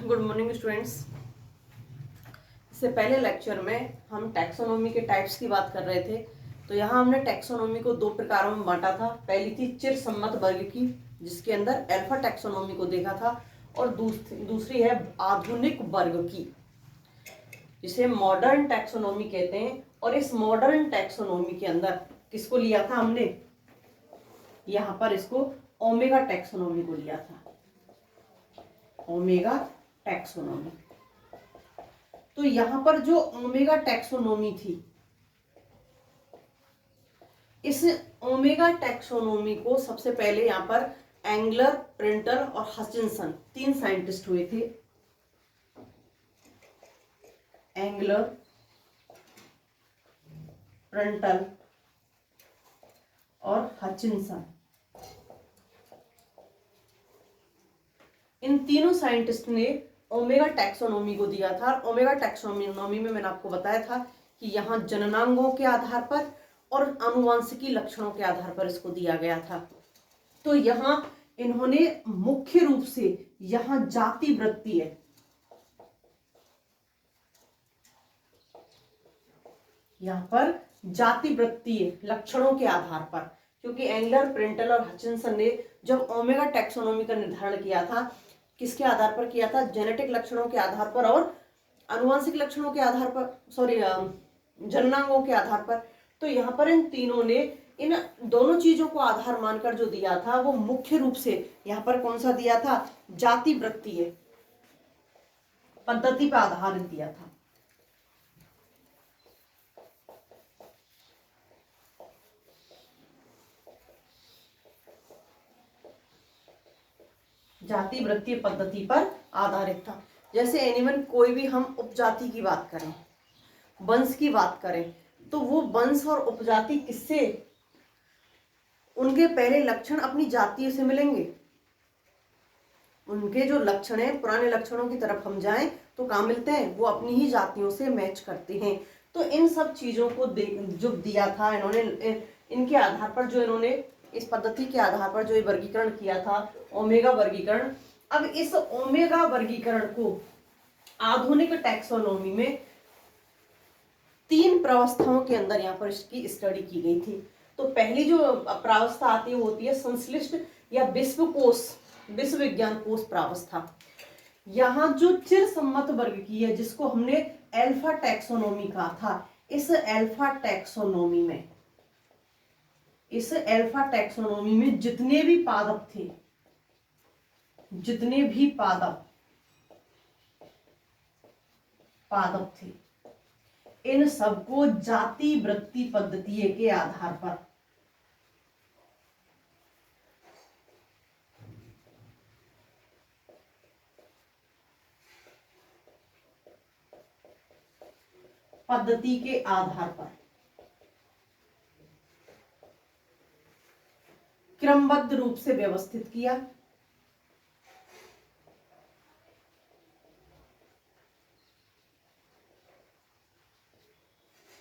Good morning students. इससे पहले lecture में हम टैक्सोनॉमी के टाइप्स की बात कर रहे थे। तो यहाँ हमने टैक्सोनॉमी को दो प्रकारों में बांटा था। पहली थी चिरसम्मत वर्ग की, जिसके अंदर अल्फा टैक्सोनॉमी को देखा था, और दूसरी है आधुनिक वर्ग की, जिसे मॉडर्न टैक्सोनॉमी कहते हैं। और इस मॉडर्न टैक्सोनॉमी के अंदर किसको लिया था हमने? यहाँ पर इसको ओमेगा टैक्सोनॉमी को लिया था, ओमेगा टैक्सोनॉमी। तो यहां पर जो ओमेगा टैक्सोनॉमी थी, इस ओमेगा टैक्सोनॉमी को सबसे पहले यहां पर एंगलर, प्रिंटल और हचिंसन तीन साइंटिस्ट हुए थे। एंगलर, प्रिंटल और हचिंसन, इन तीनों साइंटिस्ट ने ओमेगा टैक्सोनॉमी को दिया था। ओमेगा टैक्सोनॉमी में मैंने आपको बताया था कि यहाँ जननांगों के आधार पर और आनुवांशिकी लक्षणों के आधार पर इसको दिया गया था। तो यहाँ इन्होंने मुख्य रूप से यहाँ जाति वृत्ति है, यहाँ पर जाति वृत्ति लक्षणों के आधार पर, क्योंकि एंगलर, प्रिंटल और हचिंसन ने जब ओमेगा टैक्सोनॉमी का निर्धारण किया था, किसके आधार पर किया था? जेनेटिक लक्षणों के आधार पर और आनुवांशिक लक्षणों के आधार पर, जननांगों के आधार पर। तो यहाँ पर इन तीनों ने इन दोनों चीजों को आधार मानकर जो दिया था, वो मुख्य रूप से यहाँ पर कौन सा दिया था? जाति वृत्ति पद्धति पर आधारित दिया था। जाति वृत्तीय पद्धति पर आधारित था। जैसे एनिमल, कोई भी हम उपजाति की बात करें, वंश की बात करें, तो वो वंश और उपजाति किससे? उनके पहले लक्षण अपनी जातियों से मिलेंगे। उनके जो लक्षण हैं, पुराने लक्षणों की तरफ हम जाएं तो कहाँ मिलते हैं? वो अपनी ही जातियों से मैच करते हैं। तो इन सब चीजों को जो दिया था इन्होंने, इनके आधार पर जो इन्होंने इस पद्धति के आधार पर जो वर्गीकरण किया था, ओमेगा वर्गीकरण। अब इस ओमेगा वर्गीकरण को आधुनिक टैक्सोनॉमी में तीन प्रावस्थाओं के अंदर यहाँ पर इसकी स्टडी की गई थी। तो पहली जो प्रावस्था आती है वो होती है संश्लिष्ट या विश्वकोश, विश्व विज्ञान कोश प्रावस्था। यहाँ जो चिरसम्मत वर्ग की है, जिसको हमने अल्फा टैक्सोनॉमी कहा था, इस अल्फा टैक्सोनॉमी में जितने भी पादप थे, पादप थे, इन सबको जाति वृत्ति पद्धति के आधार पर क्रमबद्ध रूप से व्यवस्थित किया।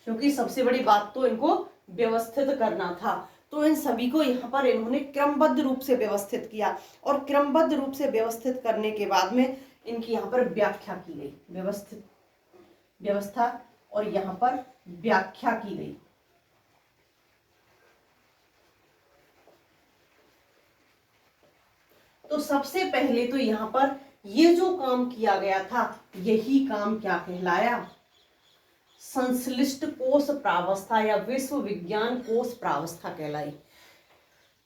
क्योंकि सबसे बड़ी बात तो इनको व्यवस्थित करना था। तो इन सभी को यहाँ पर इन्होंने क्रमबद्ध रूप से व्यवस्थित किया, और क्रमबद्ध रूप से व्यवस्थित करने के बाद में इनकी यहाँ पर व्याख्या की गई, व्यवस्था और यहाँ पर व्याख्या की गई। तो सबसे पहले तो यहाँ पर ये जो काम किया गया था, यही काम क्या कहलाया? संश्लिष्ट कोश प्रावस्था या विश्व विज्ञान कोश प्रावस्था कहलाई।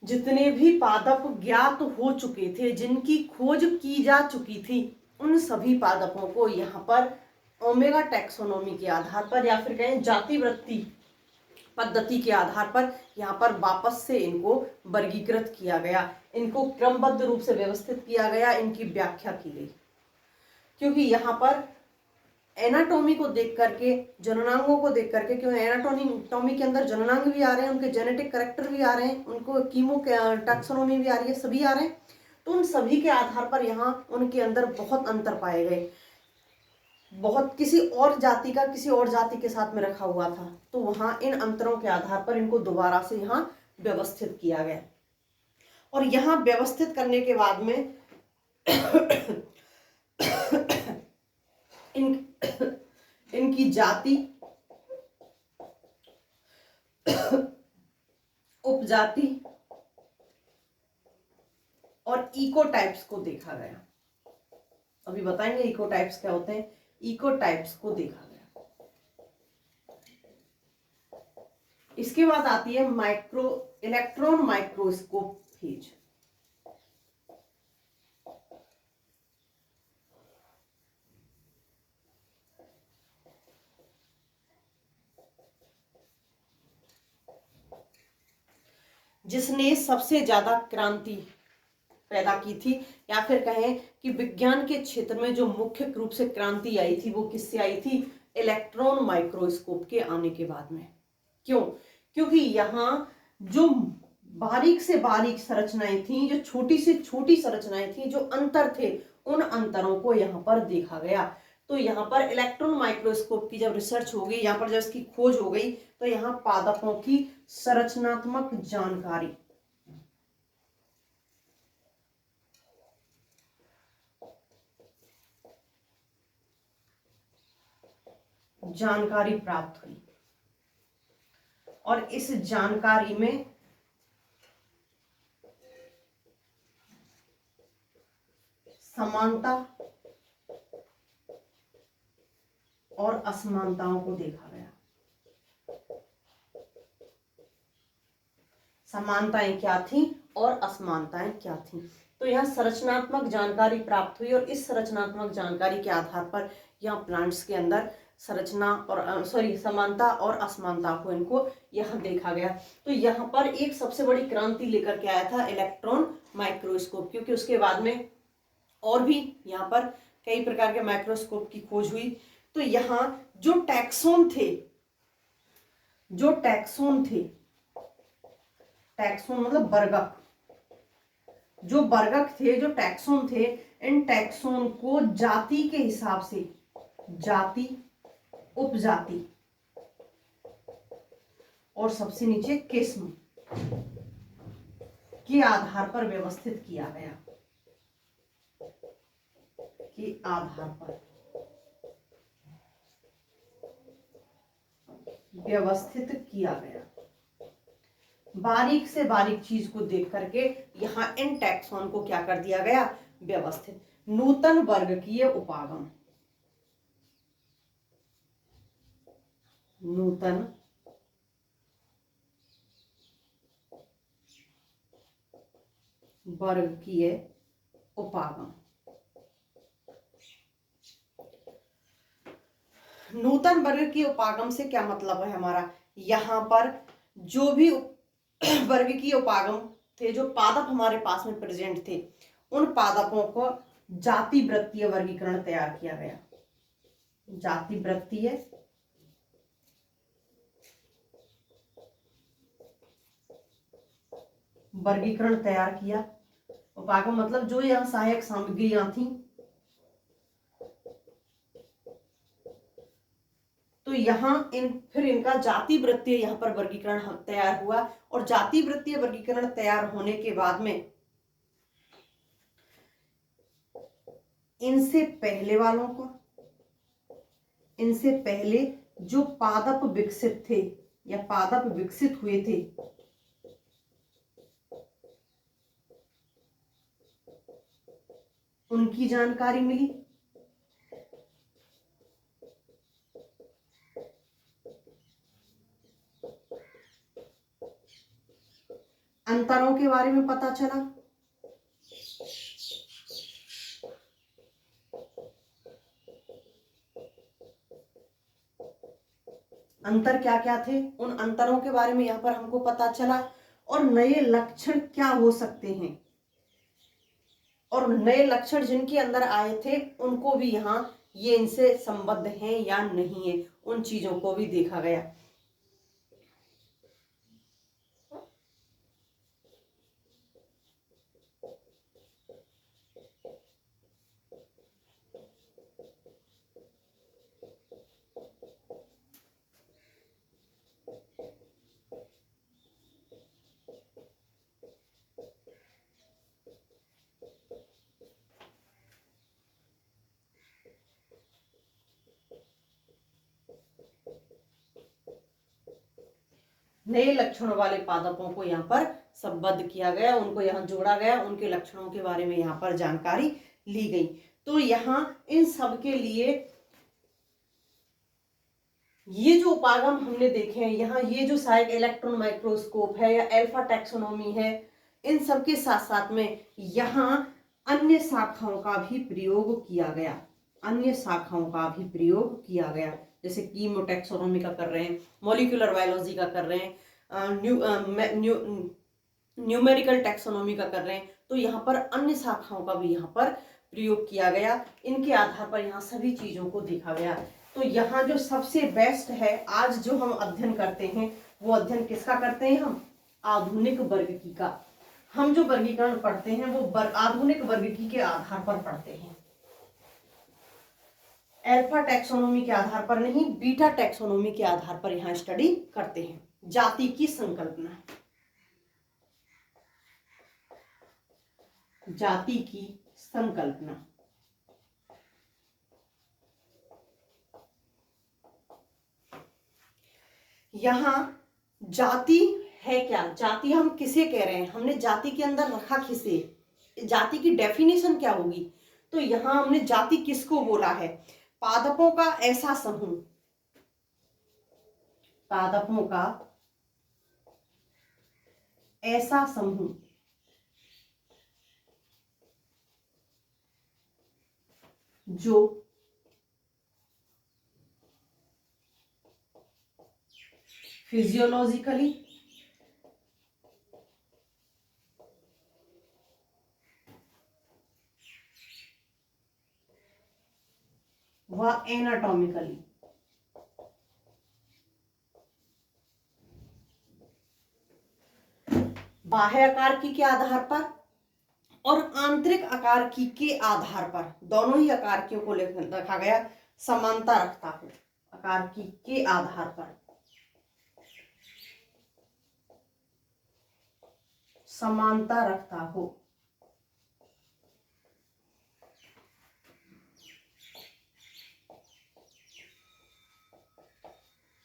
जितने भी पादप ज्ञात हो चुके थे, जिनकी खोज की जा चुकी थी, उन सभी पादपों को यहाँ पर ओमेगा टैक्सोनॉमी के आधार पर, या फिर कहें जाति वृत्ति पद्धति के आधार पर, यहाँ पर वापस से इनको वर्गीकृत किया गया, इनको क्रमबद्ध रूप से व्यवस्थित किया गया, इनकी व्याख्या की गई। क्योंकि यहाँ पर एनाटॉमी को देख करके, जननांगों को देख करके, क्योंकि एनाटॉमी के अंदर जननांग भी आ रहे हैं, उनके जेनेटिक कैरेक्टर भी आ रहे हैं, उनको कीमो टैक्सोनॉमी भी आ रही है, सभी आ रहे हैं। तो उन सभी के आधार पर यहाँ उनके अंदर बहुत अंतर पाए गए। बहुत किसी और जाति का किसी और जाति के साथ में रखा हुआ था, तो वहां इन अंतरों के आधार पर इनको दोबारा से यहाँ व्यवस्थित किया गया। और यहाँ व्यवस्थित करने के बाद में इन इनकी जाति, उपजाति और इकोटाइप्स को देखा गया। अभी बताएंगे इकोटाइप्स क्या होते हैं। इकोटाइप्स को देखा गया। इसके बाद आती है इलेक्ट्रॉन माइक्रोस्कोप फेज। जिसने सबसे ज्यादा क्रांति पैदा की थी, या फिर कहें कि विज्ञान के क्षेत्र में जो मुख्य रूप से क्रांति आई थी वो किससे आई थी? इलेक्ट्रॉन माइक्रोस्कोप के आने के बाद में। क्यों? क्योंकि यहाँ जो बारीक से बारीक संरचनाएं थी, जो छोटी से छोटी संरचनाएं थी, जो अंतर थे, उन अंतरों को यहाँ पर देखा गया। तो यहाँ पर इलेक्ट्रॉन माइक्रोस्कोप की जब रिसर्च हो गई, यहाँ पर जब इसकी खोज हो गई, तो यहाँ पादपों की संरचनात्मक जानकारी प्राप्त हुई। और इस जानकारी में समानता और असमानताओं को देखा गया। समानताएं क्या थी और असमानताएं क्या थी। तो यहाँ संरचनात्मक जानकारी प्राप्त हुई, और इस संरचनात्मक जानकारी के आधार पर यहाँ प्लांट्स के अंदर संरचना और समानता और असमानता को इनको यहाँ देखा गया। तो यहाँ पर एक सबसे बड़ी क्रांति लेकर के आया था इलेक्ट्रॉन माइक्रोस्कोप, क्योंकि उसके बाद में और भी यहाँ पर कई प्रकार के माइक्रोस्कोप की खोज हुई। तो यहाँ जो टैक्सोन थे, टैक्सोन मतलब बर्गक, जो बर्गक थे, जो टैक्सोन थे, इन टैक्सोन को जाति के हिसाब से, जाति, उपजाति और सबसे नीचे किस्म के आधार पर व्यवस्थित किया गया। के आधार पर व्यवस्थित किया गया। बारीक से बारीक चीज को देख करके यहाँ इन टैक्सोन को क्या कर दिया गया? व्यवस्थित। नूतन वर्गकीय उपागम, नूतन वर्गकीय उपागम। नूतन वर्गकीय उपागम से क्या मतलब है हमारा? यहाँ पर जो भी वर्गकीय उपागम थे, जो पादप हमारे पास में प्रेजेंट थे, उन पादपों को जाति वृत्तीय वर्गीकरण तैयार किया गया। जाति वृत्तीय वर्गीकरण तैयार किया। उपागम मतलब जो यहाँ सहायक सामग्रियां थी, तो यहाँ फिर इनका जाति वृत्तीय यहाँ पर वर्गीकरण तैयार हुआ। और जाति वृत्तीय वर्गीकरण तैयार होने के बाद में इनसे पहले जो पादप विकसित थे या पादप विकसित हुए थे, उनकी जानकारी मिली। अंतरों के बारे में पता चला। अंतर क्या क्या थे, उन अंतरों के बारे में यहाँ पर हमको पता चला। और नए लक्षण क्या हो सकते हैं, और नए लक्षण जिनके अंदर आए थे उनको भी यहाँ ये इनसे संबद्ध हैं या नहीं है, उन चीजों को भी देखा गया। नए लक्षणों वाले पादपों को यहाँ पर संबद्ध किया गया, उनको यहाँ जोड़ा गया, उनके लक्षणों के बारे में यहाँ पर जानकारी ली गई। तो यहाँ इन सब के लिए ये जो उपागम हमने देखे हैं यहाँ, ये जो सहायक इलेक्ट्रॉन माइक्रोस्कोप है या अल्फा टैक्सोनॉमी है, इन सब के साथ साथ में यहाँ अन्य शाखाओं का भी प्रयोग किया गया, अन्य शाखाओं का भी प्रयोग किया गया, जैसे कीमोटैक्सोनॉमी का कर रहे हैं, मॉलिक्यूलर बायोलॉजी का कर रहे हैं, न्यूमेरिकल टैक्सोनॉमी का कर रहे हैं। तो यहाँ पर अन्य शाखाओं का भी यहाँ पर प्रयोग किया गया, इनके आधार पर यहाँ सभी चीजों को देखा गया। तो यहाँ जो सबसे बेस्ट है आज जो हम अध्ययन करते हैं, वो अध्ययन किसका करते हैं हम? आधुनिक वर्गीकी का। हम जो वर्गीकरण पढ़ते हैं वो आधुनिक वर्गीकी के आधार पर पढ़ते हैं, अल्फा टैक्सोनॉमी के आधार पर नहीं, बीटा टैक्सोनॉमी के आधार पर यहाँ स्टडी करते हैं। जाति की संकल्पना, जाति की संकल्पना, यहाँ जाति है क्या? जाति हम किसे कह रहे हैं? हमने जाति के अंदर रखा किसे? जाति की डेफिनेशन क्या होगी? तो यहाँ हमने जाति किसको बोला है? पादपों का ऐसा समूह, पादपों का ऐसा समूह जो फिजियोलॉजिकली व एनाटॉमिकली बाह्य आकार के आधार पर और आंतरिक आकार के आधार पर, दोनों ही आकार को रखा गया, समानता रखता हो, आकार के आधार पर समानता रखता हो।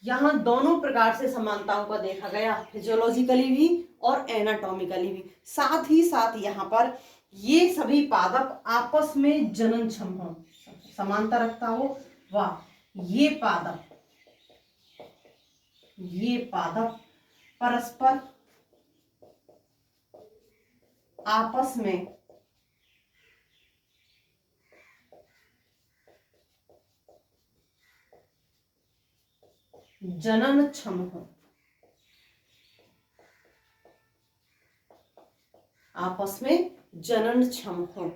यहाँ दोनों प्रकार से समानताओं का देखा गया, फिजियोलॉजिकली भी और एनाटॉमिकली भी। साथ ही साथ यहाँ पर ये सभी पादप आपस में जननक्षम हो, समानता रखता हो, व ये पादप परस्पर आपस में जननक्षम हो, आपस में जननक्षम हो,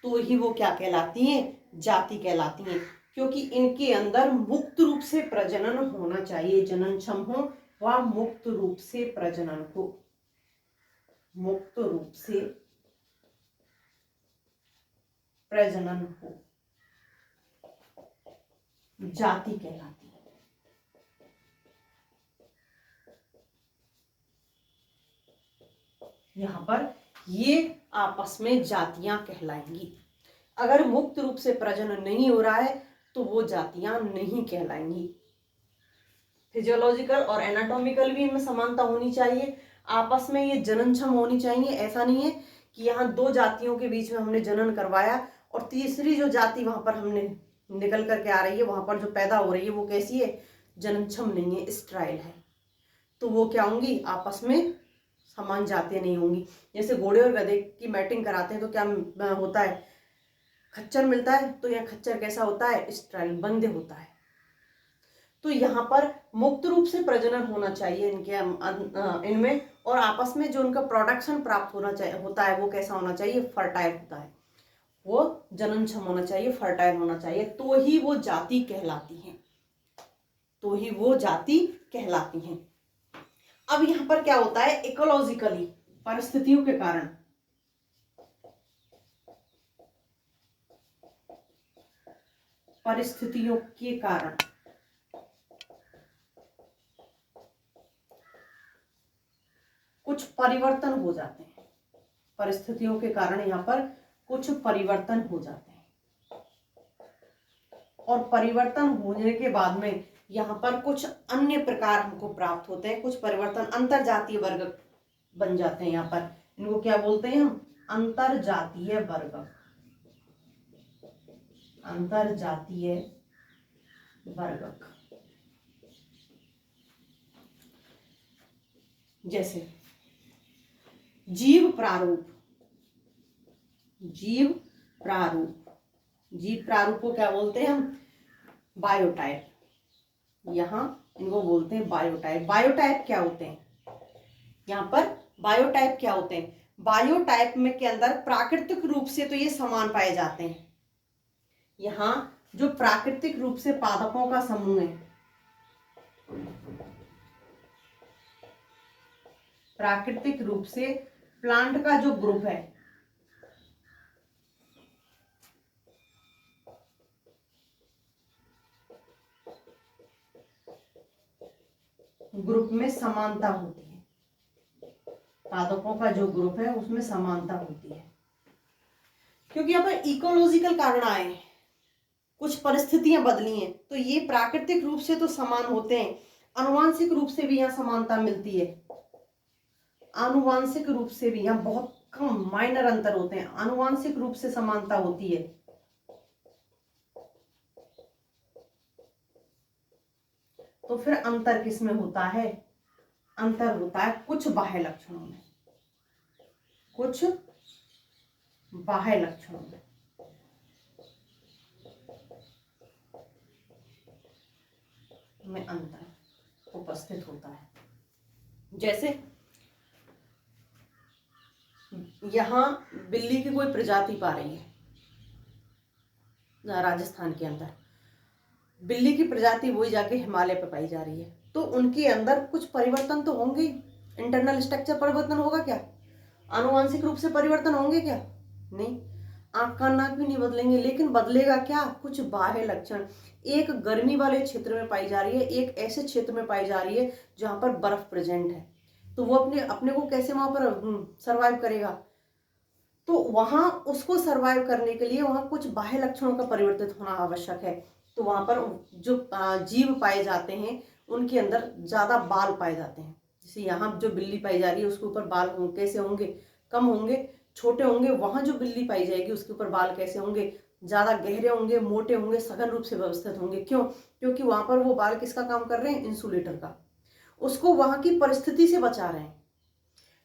तो ही वो क्या कहलाती हैं? जाति कहलाती हैं। क्योंकि इनके अंदर मुक्त रूप से प्रजनन होना चाहिए, जननक्षम हो व मुक्त रूप से प्रजनन हो, मुक्त रूप से प्रजनन हो, जाति कहलाती है। यहाँ पर ये आपस में जातियां कहलाएंगी। अगर मुक्त रूप से प्रजनन नहीं हो रहा है तो वो जातियां नहीं कहलाएंगी। फिजियोलॉजिकल और एनाटॉमिकल भी इनमें समानता होनी चाहिए, आपस में ये जननक्षम होनी चाहिए। ऐसा नहीं है कि यहाँ दो जातियों के बीच में हमने जनन करवाया और तीसरी जो जाति वहां पर हमने निकल करके आ रही है, वहां पर जो पैदा हो रही है वो कैसी है? जननक्षम नहीं है, स्टेराइल है। तो वो क्या होंगी? आपस में समान जातियां नहीं होंगी। जैसे घोड़े और गधे की मैटिंग कराते हैं तो क्या होता है? खच्चर मिलता है। तो यह खच्चर कैसा होता है? स्टेराइल, बंद होता है। तो यहाँ पर मुक्त रूप से प्रजनन होना चाहिए इनमें, और आपस में जो उनका प्रोडक्शन प्राप्त होता है वो कैसा होना चाहिए? फर्टाइल होता है, वो जननक्षम होना चाहिए, फर्टाइल होना चाहिए। तो ही वो जाति कहलाती है, तो ही वो जाति कहलाती है। अब यहाँ पर क्या होता है? इकोलॉजिकली, परिस्थितियों के कारण, परिस्थितियों के कारण कुछ परिवर्तन हो जाते हैं, परिस्थितियों के कारण यहाँ पर कुछ परिवर्तन हो जाते हैं, और परिवर्तन होने के बाद में यहाँ पर कुछ अन्य प्रकार हमको प्राप्त होते हैं, कुछ परिवर्तन अंतर जातीय वर्ग बन जाते हैं। यहाँ पर इनको क्या बोलते हैं हम? अंतर जातीय वर्ग। अंतर जातीय वर्ग। जैसे जीव प्रारूप। जीव प्रारूप, जीव प्रारूप को क्या बोलते हैं हम? बायोटाइप। यहाँ इनको बोलते हैं बायोटाइप। बायोटाइप क्या होते हैं? यहाँ पर बायोटाइप क्या होते हैं? बायोटाइप में के अंदर प्राकृतिक रूप से तो ये समान पाए जाते हैं। यहाँ जो प्राकृतिक रूप से पादपों का समूह है, प्राकृतिक रूप से प्लांट का जो ग्रुप है, ग्रुप में समानता होती है। पादपों का जो ग्रुप है उसमें समानता होती है, क्योंकि यहाँ पर इकोलॉजिकल कारण आए, कुछ परिस्थितियां बदली हैं, तो ये प्राकृतिक रूप से तो समान होते हैं, आनुवांशिक रूप से भी यहाँ समानता मिलती है। आनुवांशिक रूप से भी यहाँ बहुत कम माइनर अंतर होते हैं, आनुवांशिक रूप से समानता होती है। तो फिर अंतर किसमें होता है? अंतर होता है कुछ बाह्य लक्षणों में, कुछ बाह्य लक्षणों में अंतर उपस्थित होता है। जैसे यहां बिल्ली की कोई प्रजाति पा रही है राजस्थान के अंदर, बिल्ली की प्रजाति वही जाके हिमालय पे पाई जा रही है, तो उनके अंदर कुछ परिवर्तन तो होंगे। इंटरनल स्ट्रक्चर परिवर्तन होगा क्या? आनुवांशिक रूप से परिवर्तन होंगे क्या? नहीं। आंख कान नाक भी नहीं बदलेंगे, लेकिन बदलेगा क्या? कुछ बाह्य लक्षण। एक गर्मी वाले क्षेत्र में पाई जा रही है, एक ऐसे क्षेत्र में पाई जा रही है जहां पर बर्फ प्रेजेंट है, तो वो अपने अपने को कैसे वहां पर सरवाइव करेगा? तो वहां उसको सरवाइव करने के लिए वहां कुछ बाह्य लक्षणों का परिवर्तित होना आवश्यक है। तो वहां पर जो जीव पाए जाते हैं उनके अंदर ज्यादा बाल पाए जाते हैं। जैसे यहाँ जो बिल्ली पाई जा रही है उसके ऊपर बाल कैसे होंगे? कम होंगे, छोटे होंगे। वहां जो बिल्ली पाई जाएगी उसके ऊपर बाल कैसे होंगे? ज्यादा गहरे होंगे, मोटे होंगे, सघन रूप से व्यवस्थित होंगे। क्यों? क्योंकि वहां पर वो बाल किसका काम कर रहे हैं? इंसुलेटर का। उसको वहां की परिस्थिति से बचा रहे हैं।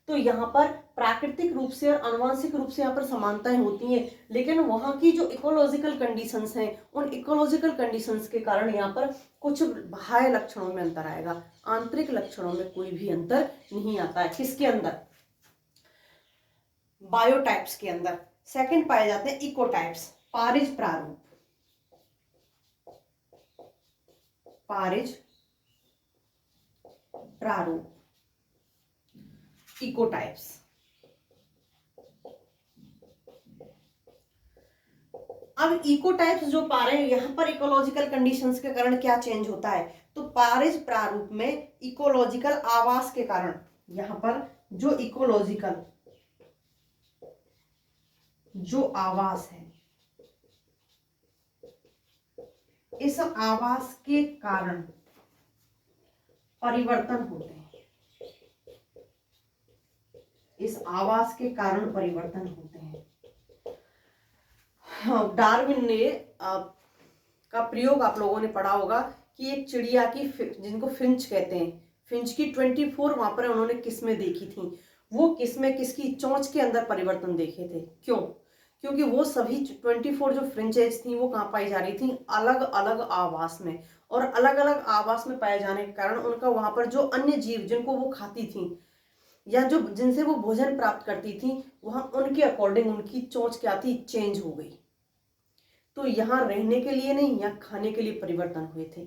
तो यहाँ पर प्राकृतिक रूप से और आनुवांशिक रूप से यहाँ पर समानताएं होती हैं, लेकिन वहां की जो इकोलॉजिकल कंडीशंस हैं, उन इकोलॉजिकल कंडीशंस के कारण यहाँ पर कुछ बाह्य लक्षणों में अंतर आएगा, आंतरिक लक्षणों में कोई भी अंतर नहीं आता है। किसके अंदर? बायोटाइप्स के अंदर। सेकंड पाए जाते हैं इकोटाइप्स, पारिज प्रारूप। पारिज प्रारूप, इकोटाइप्स। अब इकोटाइप्स जो पा रहे हैं, यहां पर इकोलॉजिकल कंडीशंस के कारण क्या चेंज होता है? तो पारिज प्रारूप में इकोलॉजिकल आवास के कारण, यहां पर जो इकोलॉजिकल जो आवास है, इस आवास के कारण परिवर्तन होते हैं। इस आवास के कारण परिवर्तन होते हैं। डार्विन ने का प्रयोग आप लोगों ने पढ़ा होगा कि एक चिड़िया की, जिनको फिंच कहते हैं, फिंच की 24 वहां पर उन्होंने किस्में देखी थी। वो किस्में किसकी? चोंच के अंदर परिवर्तन देखे थे। क्यों? क्योंकि वो सभी 24 जो फ्रेंचेज थी वो कहाँ पाई जा रही थी? अलग अलग आवास में। और अलग अलग आवास में पाए जाने के कारण उनका वहां पर जो अन्य जीव जिनको वो खाती थी या जो जिनसे वो भोजन प्राप्त करती थी, वहां उनके अकॉर्डिंग उनकी चोंच क्या थी? चेंज हो गई। तो यहाँ रहने के लिए नहीं, यहाँ खाने के लिए परिवर्तन हुए थे।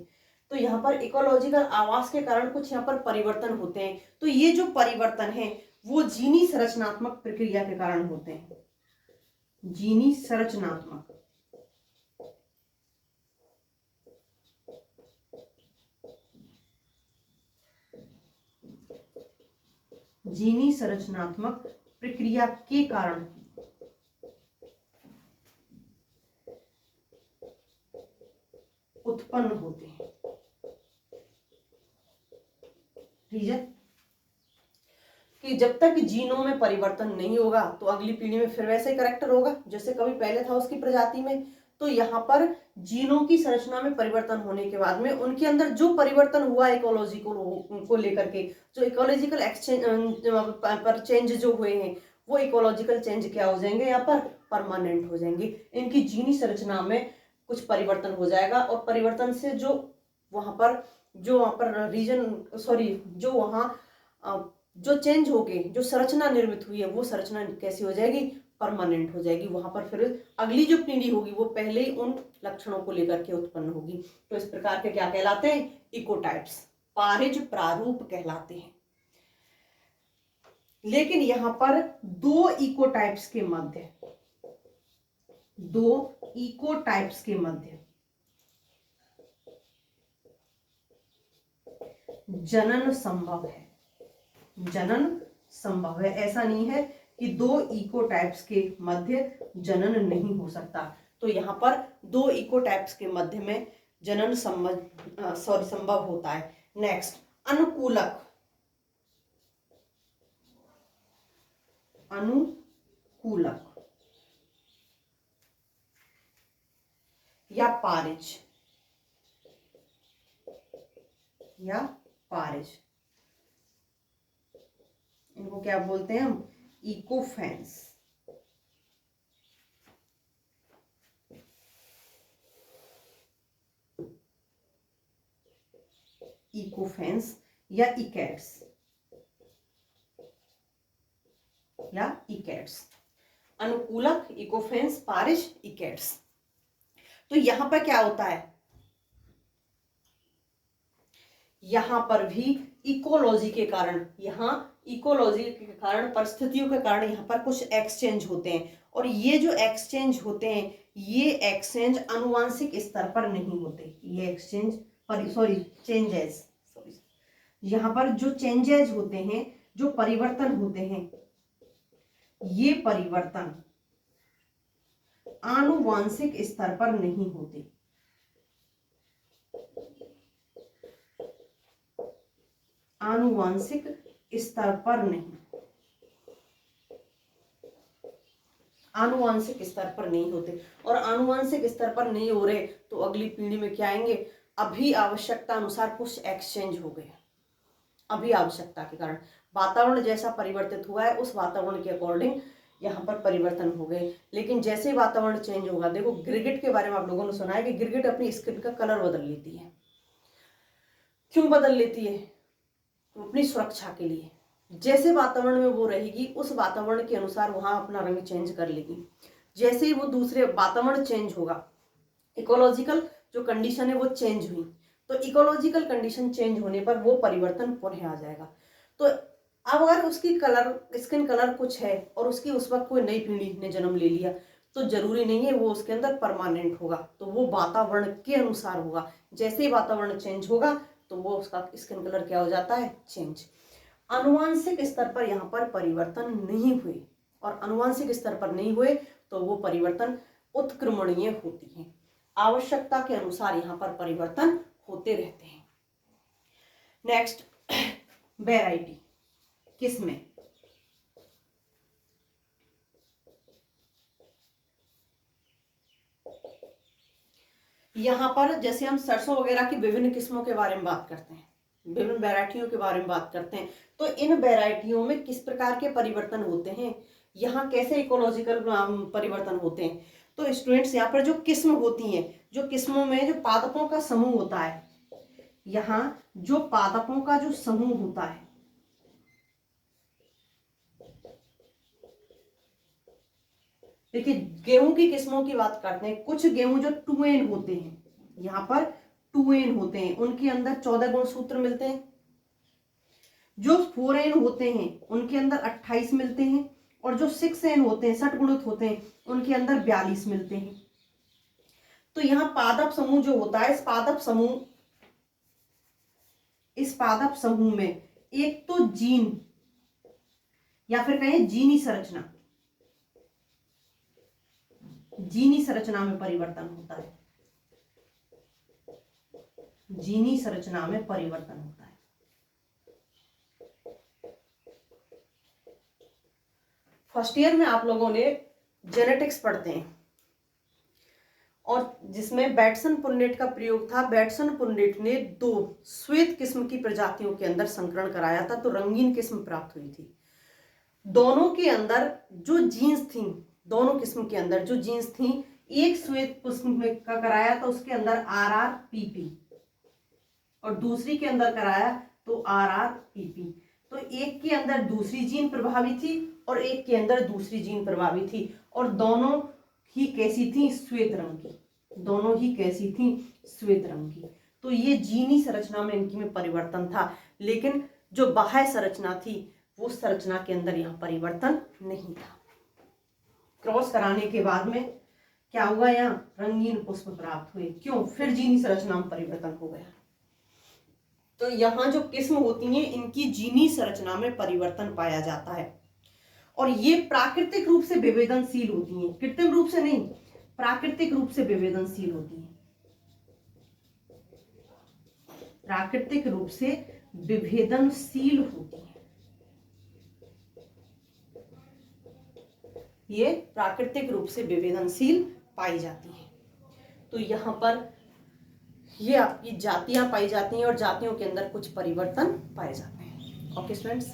तो यहाँ पर इकोलॉजिकल आवास के कारण कुछ यहाँ पर परिवर्तन होते हैं। तो ये जो परिवर्तन है वो जीनी संरचनात्मक प्रक्रिया के कारण होते हैं। जीनी संरचनात्मक, जीनी संरचनात्मक प्रक्रिया के कारण उत्पन्न होते हैं। रीजन कि जब तक जीनों में परिवर्तन नहीं होगा तो अगली पीढ़ी में फिर वैसे ही करेक्टर होगा जैसे कभी पहले था उसकी प्रजाति में। तो यहाँ पर जीनों की संरचना में परिवर्तन होने के बाद में उनके अंदर जो परिवर्तन हुआ इकोलॉजी को लेकर के, जो इकोलॉजिकल एक्सचेंज पर चेंज जो हुए हैं, वो इकोलॉजिकल चेंज क्या हो जाएंगे, यहाँ पर परमानेंट हो जाएंगे। इनकी जीनी संरचना में कुछ परिवर्तन हो जाएगा और परिवर्तन से जो वहां पर रीजन जो वहाँ जो चेंज होके जो संरचना निर्मित हुई है वो संरचना कैसी हो जाएगी, परमानेंट हो जाएगी। वहां पर फिर अगली जो पीढ़ी होगी वो पहले ही उन लक्षणों को लेकर के उत्पन्न होगी। तो इस प्रकार के क्या कहलाते हैं, इकोटाइप्स, पारिज प्रारूप कहलाते हैं। लेकिन यहां पर दो इकोटाइप्स के मध्य जनन संभव है। ऐसा नहीं है कि दो इकोटाइप्स के मध्य जनन नहीं हो सकता। तो यहाँ पर दो इकोटाइप्स के मध्य में जनन संभव होता है। नेक्स्ट, अनुकूलक या पारिज, इनको क्या बोलते हैं हम, इकोफेंस। या इकैट्स, अनुकूलक, इकोफेंस, पारिज, इकैट्स। तो यहां पर क्या होता है, यहां पर भी इकोलॉजी के कारण, परिस्थितियों के कारण यहाँ पर कुछ एक्सचेंज होते हैं। और ये जो एक्सचेंज होते हैं, ये एक्सचेंज आनुवांशिक स्तर पर नहीं होते। ये चेंजेस, यहाँ पर जो चेंजेस होते हैं, जो परिवर्तन होते हैं, ये परिवर्तन आनुवांशिक स्तर पर नहीं होते। आनुवांशिक स्तर पर नहीं होते। और आनुवांशिक स्तर पर नहीं हो रहे तो अगली पीढ़ी में क्या आएंगे, अभी आवश्यकता अनुसार कुछ एक्सचेंज हो गए। अभी आवश्यकता के कारण वातावरण जैसा परिवर्तित हुआ है, उस वातावरण के अकॉर्डिंग यहाँ पर परिवर्तन हो गए। लेकिन जैसे ही वातावरण चेंज होगा, देखो गिरगिट के बारे में आप लोगों ने सुना है कि गिरगिट अपनी स्किन का कलर बदल लेती है। क्यों बदल लेती है, तो अपनी सुरक्षा के लिए। जैसे वातावरण में वो रहेगी, उस वातावरण के अनुसार वहां अपना रंग चेंज कर लेगी। जैसे ही वो दूसरे वातावरण चेंज होगा, इकोलॉजिकल जो कंडीशन है वो चेंज हुई, तो इकोलॉजिकल कंडीशन चेंज होने पर वो परिवर्तन पुनः आ जाएगा। तो अब अगर उसकी स्किन कलर कुछ है और उसकी उस वक्त कोई नई पीढ़ी ने जन्म ले लिया, तो जरूरी नहीं है वो उसके अंदर परमानेंट होगा। तो वो वातावरण के अनुसार होगा। जैसे ही वातावरण चेंज होगा तो वो उसका स्किन कलर क्या हो जाता है, चेंज। आनुवांशिक स्तर पर यहाँ पर परिवर्तन नहीं हुए, और आनुवांशिक स्तर पर नहीं हुए तो वो परिवर्तन उत्क्रमणीय होती है। आवश्यकता के अनुसार यहाँ पर परिवर्तन होते रहते हैं। नेक्स्ट, वैरायटी, किसमें, यहाँ पर जैसे हम सरसों वगैरह की विभिन्न किस्मों के बारे में बात करते हैं, विभिन्न वैरायटियों के बारे में बात करते हैं, तो इन वैरायटियों में किस प्रकार के परिवर्तन होते हैं, यहाँ कैसे इकोलॉजिकल परिवर्तन होते हैं। तो स्टूडेंट्स, यहाँ पर जो किस्म होती हैं, जो किस्मों में जो पादपों का समूह होता है, यहाँ जो पादपों का जो समूह होता है, देखिए गेहूं की किस्मों की बात करते हैं। कुछ गेहूं जो 2N होते हैं, यहाँ पर 2N होते हैं, उनके अंदर 14 गुणसूत्र मिलते हैं। जो 4N होते हैं उनके अंदर 28 मिलते हैं, और जो 6N होते हैं, 60 गुणित होते हैं, उनके अंदर 42 मिलते हैं। तो यहाँ पादप समूह जो होता है, इस पादप समूह में एक तो जीन या फिर कहें जीनी संरचना में परिवर्तन होता है। जीनी संरचना में परिवर्तन होता है। फर्स्ट ईयर में आप लोगों ने जेनेटिक्स पढ़ते हैं और जिसमें बैटसन पुन्नेट का प्रयोग था। बैटसन पुन्नेट ने 2 श्वेत किस्म की प्रजातियों के अंदर संकरण कराया था, तो रंगीन किस्म प्राप्त हुई थी। दोनों के अंदर जो जीन्स थी, दोनों किस्म के अंदर जो जीन्स थी, एक श्वेत किस्म का कराया तो उसके अंदर RRPP और दूसरी के अंदर कराया तो RRPP। तो एक के अंदर दूसरी जीन प्रभावी थी और एक के अंदर दूसरी जीन प्रभावी थी, और दोनों ही कैसी थी? श्वेत रंग की। दोनों ही कैसी थी? श्वेत रंग की। तो ये जीनी संरचना में इनकी में परिवर्तन था, लेकिन जो बाह्य संरचना थी वो संरचना के अंदर यहाँ परिवर्तन नहीं था। क्रॉस कराने के बाद में क्या हुआ? यहाँ रंगीन पुष्प प्राप्त हुए। क्यों? फिर जीनी संरचना में परिवर्तन हो गया। तो यहाँ जो किस्म होती हैं इनकी जीनी संरचना में परिवर्तन पाया जाता है, और ये प्राकृतिक रूप से विभेदनशील होती हैं, कृत्रिम रूप से नहीं, प्राकृतिक रूप से विभेदनशील होती हैं। प्राकृतिक रूप से विभेदनशील होती है। ये प्राकृतिक रूप से विभेदनशील पाई जाती है। तो यहाँ पर ये आपकी जातियां पाई जाती हैं और जातियों के अंदर कुछ परिवर्तन पाए जाते हैं। Okay students.